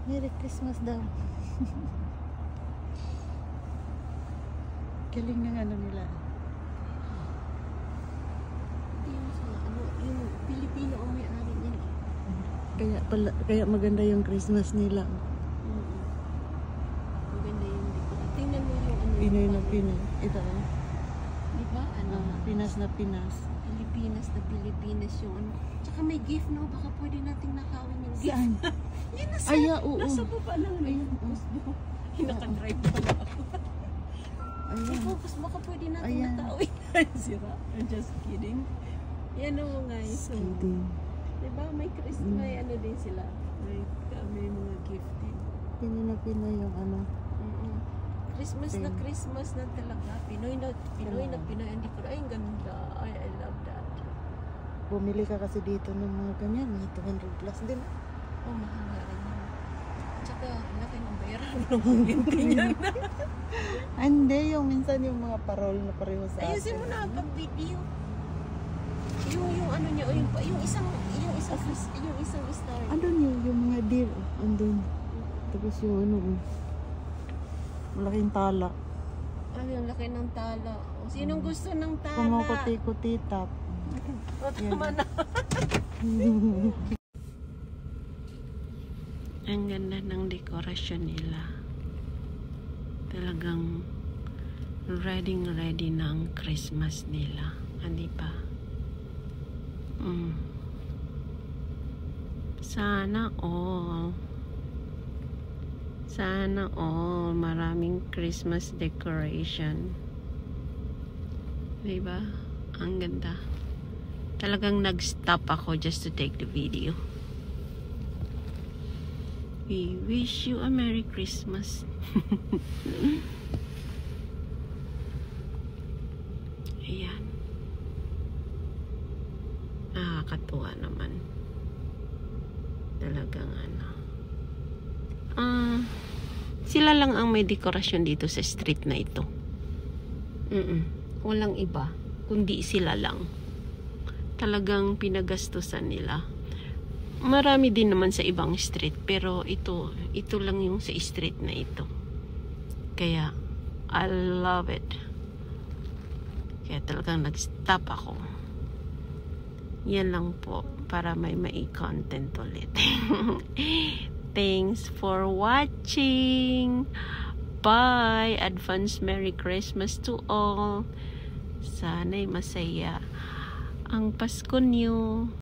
Merry Christmas daw. Galing ng ano nila. Yung Pilipino ang may-ari niyan. Kaya maganda yung Christmas nila. Maganda yung dito. Tingnan mo yung ano. Pinoy na Pinoy. Ito Di ba? Ano? Pinas na Pinas. Pilipinas na Pilipinas yung ano. Tsaka may gift, no? Baka pwede nating nakawin yung gift. Saan? Yan, Oo. nasa baba lang. Ayun, Hinaka-drive pala ako. Ayan. Focus, baka pwede natin Ayan. nakawin. Sira. I'm just kidding. Yan o guys. So, Kidding. diba may Christmas, may ano din sila. May mga gift din. Pinoy na Pinoy yung ano. Christmas na Christmas na talaga. Pinoy na Pinoy. Hindi ko ay ang ganda. I love that. Bumili ka kasi dito ng mga ganyan. Mga 200 plus din. Oh, mahal nga rin yun. Tsaka, laki ng bayaran ng ganyan. Hindi, yung minsan yung mga parol na pareho sa atin. Ayusin mo na pag video. Yung ano niya, yung isang star. Andun yung mga deer. Andun. Tapos yung ano. Malaking tala. Ano yung laki ng tala? O, sinong gusto ng tala? Kumukuti-kutitap. O, tama na. Ang ganda ng dekorasyon nila. Talagang ready ng Christmas nila. Hindi pa? Sana all maraming Christmas decoration. Diba? Ang ganda. Talagang nag-stop ako just to take the video. We wish you a Merry Christmas. Ayan. Nakakatuwa naman. Talagang ano. Sila lang ang may dekorasyon dito sa street na ito. Walang iba. Kundi sila lang. Talagang pinagastusan nila. Marami din naman sa ibang street. Pero ito lang yung sa street na ito. Kaya, I love it. Kaya talagang nag-stop ako. Yan lang po. Para may content ulit. Thanks for watching. Bye. Advance Merry Christmas to all. Sana'y masaya ang Pasko niyo.